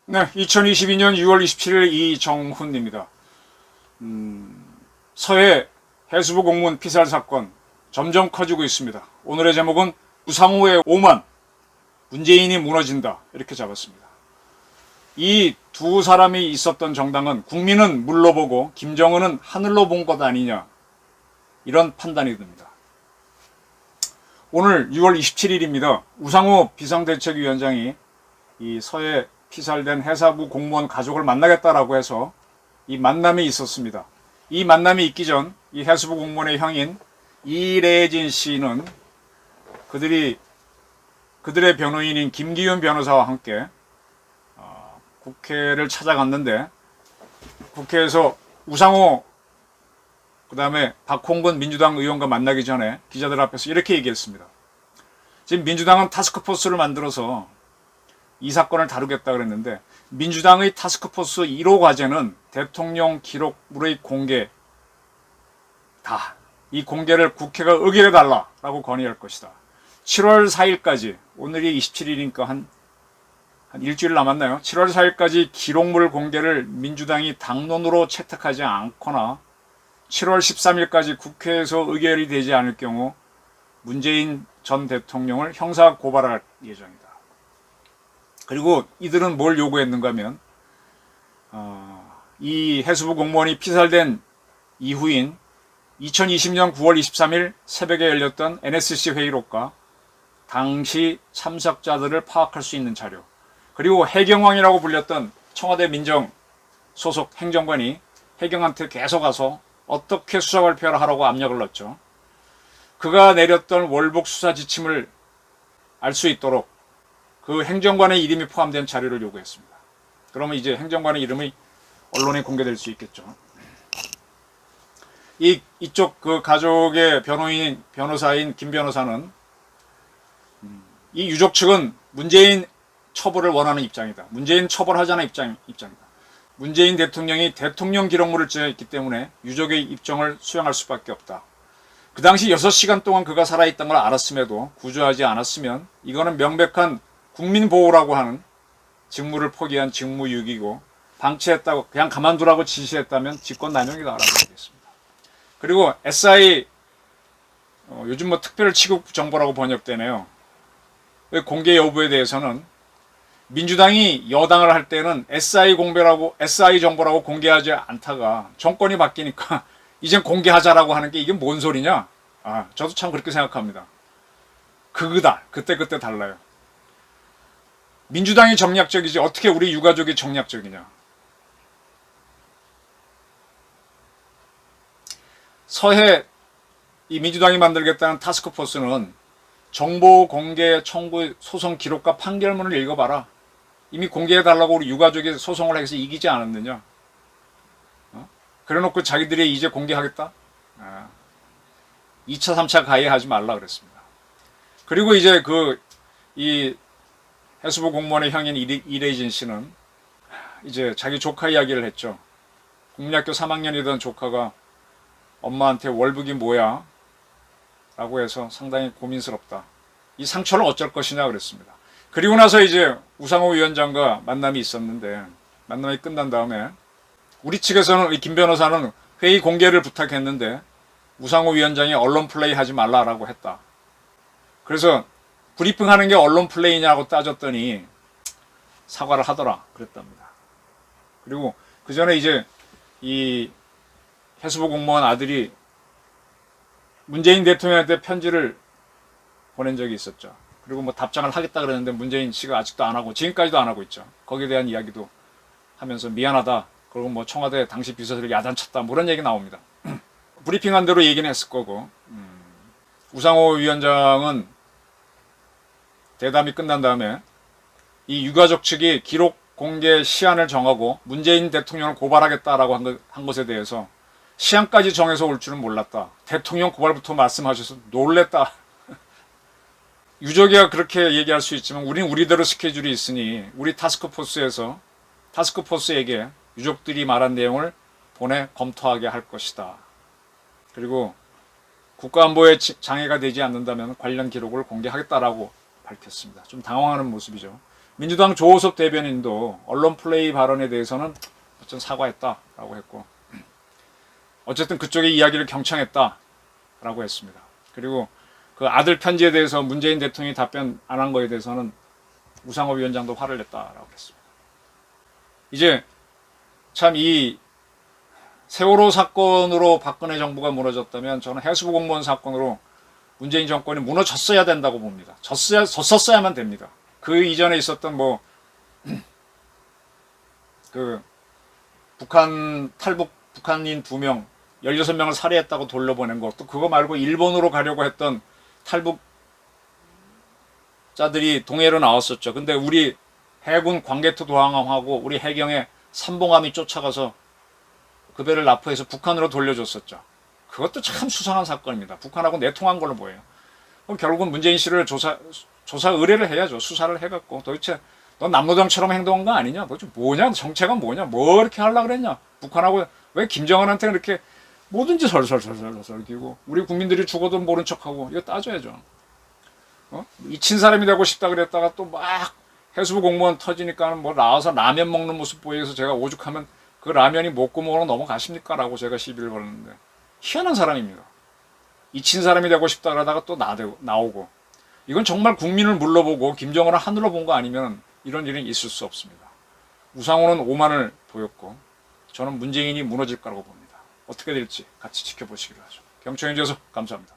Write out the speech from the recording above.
네, 2022년 6월 27일 이정훈입니다. 서해 해수부 공무원 피살 사건 점점 커지고 있습니다. 오늘의 제목은 우상호의 오만, 문재인이 무너진다 이렇게 잡았습니다. 이 두 사람이 있었던 정당은 국민은 물로 보고 김정은은 하늘로 본 것 아니냐, 이런 판단이 듭니다. 오늘 6월 27일입니다. 우상호 비상대책위원장이 이 서해 피살된 해사부 공무원 가족을 만나겠다라고 해서 이 만남이 있었습니다. 이 만남이 있기 전 이 해수부 공무원의 형인 이래진 씨는 그들의 변호인인 김기윤 변호사와 함께 국회를 찾아갔는데, 국회에서 우상호 그다음에 박홍근 민주당 의원과 만나기 전에 기자들 앞에서 이렇게 얘기했습니다. 지금 민주당은 타스크포스를 만들어서 이 사건을 다루겠다 그랬는데, 민주당의 타스크포스 1호 과제는 대통령 기록물의 공개다. 이 공개를 국회가 의결해달라라고 건의할 것이다. 7월 4일까지, 오늘이 27일이니까 한 일주일 남았나요? 7월 4일까지 기록물 공개를 민주당이 당론으로 채택하지 않거나 7월 13일까지 국회에서 의결이 되지 않을 경우 문재인 전 대통령을 형사 고발할 예정이다. 그리고 이들은 뭘 요구했는가 하면 이 해수부 공무원이 피살된 이후인 2020년 9월 23일 새벽에 열렸던 NSC 회의록과 당시 참석자들을 파악할 수 있는 자료, 그리고 해경왕이라고 불렸던 청와대 민정 소속 행정관이 해경한테 계속 가서 어떻게 수사 발표를 하라고 압력을 넣었죠. 그가 내렸던 월북 수사 지침을 알 수 있도록 그 행정관의 이름이 포함된 자료를 요구했습니다. 그러면 이제 행정관의 이름이 언론에 공개될 수 있겠죠. 이쪽 그 가족의 변호사인 김 변호사는 이 유족 측은 문재인 처벌을 원하는 입장이다. 문재인 처벌하자는 입장이다. 문재인 대통령이 대통령 기록물을 제정했기 때문에 유족의 입장을 수용할 수밖에 없다. 그 당시 6시간 동안 그가 살아있다는 걸 알았음에도 구조하지 않았으면 이거는 명백한 국민보호라고 하는 직무를 포기한 직무유기고, 방치했다고 그냥 가만두라고 지시했다면 직권남용이다라고 얘기했습니다. 그리고 SI 요즘 뭐 특별 취급 정보라고 번역되네요. 공개 여부에 대해서는 민주당이 여당을 할 때는 SI 정보라고 공개하지 않다가 정권이 바뀌니까 이젠 공개하자라고 하는 게 이게 뭔 소리냐? 저도 참 그렇게 생각합니다. 그때 달라요. 민주당이 정략적이지 어떻게 우리 유가족이 정략적이냐? 서해 이 민주당이 만들겠다는 타스크포스는 정보 공개 청구 소송 기록과 판결문을 읽어봐라. 이미 공개해달라고 우리 유가족이 소송을 해서 이기지 않았느냐? 그래놓고 자기들이 이제 공개하겠다? 2차, 3차 가해하지 말라 그랬습니다. 그리고 이제 이 해수부 공무원의 형인 이래진 씨는 이제 자기 조카 이야기를 했죠. 국민학교 3학년이던 조카가 엄마한테 월북이 뭐야? 라고 해서 상당히 고민스럽다. 이 상처를 어쩔 것이냐 그랬습니다. 그리고 나서 이제 우상호 위원장과 만남이 있었는데, 만남이 끝난 다음에 우리 측에서는 김 변호사는 회의 공개를 부탁했는데 우상호 위원장이 언론 플레이 하지 말라라고 했다. 그래서 브리핑하는 게 언론 플레이냐고 따졌더니 사과를 하더라 그랬답니다. 그리고 그 전에 이제 이 해수부 공무원 아들이 문재인 대통령한테 편지를 보낸 적이 있었죠. 그리고 뭐 답장을 하겠다 그랬는데 문재인 씨가 아직도 안 하고 지금까지도 안 하고 있죠. 거기에 대한 이야기도 하면서 미안하다. 그리고 뭐 청와대 당시 비서들을 야단쳤다. 뭐 이런 얘기 나옵니다. 브리핑한 대로 얘기는 했을 거고, 우상호 위원장은 대담이 끝난 다음에 이 유가족 측이 기록 공개 시한을 정하고 문재인 대통령을 고발하겠다라고 한 것에 대해서 시한까지 정해서 올 줄은 몰랐다. 대통령 고발부터 말씀하셔서 놀랬다. 유족이야 그렇게 얘기할 수 있지만 우리는 우리대로 스케줄이 있으니 우리 타스크포스에게 유족들이 말한 내용을 보내 검토하게 할 것이다. 그리고 국가안보에 장애가 되지 않는다면 관련 기록을 공개하겠다라고 밝혔습니다. 좀 당황하는 모습이죠. 민주당 조호섭 대변인도 언론 플레이 발언에 대해서는 어쨌든 사과했다라고 했고, 어쨌든 그쪽의 이야기를 경청했다라고 했습니다. 그리고 그 아들 편지에 대해서 문재인 대통령이 답변 안 한 거에 대해서는 우상호 위원장도 화를 냈다라고 했습니다. 이제 참 이 세월호 사건으로 박근혜 정부가 무너졌다면 저는 해수부 공무원 사건으로 문재인 정권이 무너졌어야 된다고 봅니다. 졌었어야만 됩니다. 그 이전에 있었던 그 북한인 2명, 16명을 살해했다고 돌려보낸 거, 또 그거 말고 일본으로 가려고 했던 탈북자들이 동해로 나왔었죠. 근데 우리 해군 광개토 도항함하고 우리 해경의 삼봉함이 쫓아가서 그 배를 납포해서 북한으로 돌려줬었죠. 그것도 참 수상한 사건입니다. 북한하고 내통한 걸로 보여요. 그럼 결국은 문재인 씨를 조사 의뢰를 해야죠. 수사를 해갖고 도대체 너 남노당처럼 행동한 거 아니냐? 도대체 뭐냐? 정체가 뭐냐? 뭐 이렇게 하려고 그랬냐? 북한하고 왜 김정은한테 이렇게 뭐든지 설설설설설 기고 우리 국민들이 죽어도 모른 척하고 이거 따져야죠. 미친 사람이 되고 싶다 그랬다가 또 막 해수부 공무원 터지니까 뭐 나와서 라면 먹는 모습 보여서 제가 오죽하면 그 라면이 목구멍으로 넘어가십니까? 라고 제가 시비를 걸었는데 희한한 사람입니다. 미친 사람이 되고 싶다 그러다가 또 나오고 이건 정말 국민을 물러보고 김정은을 하늘로 본 거 아니면 이런 일은 있을 수 없습니다. 우상호는 오만을 보였고 저는 문재인이 무너질 거라고 봅니다. 어떻게 될지 같이 지켜보시기로 하죠. 경청해 주셔서 감사합니다.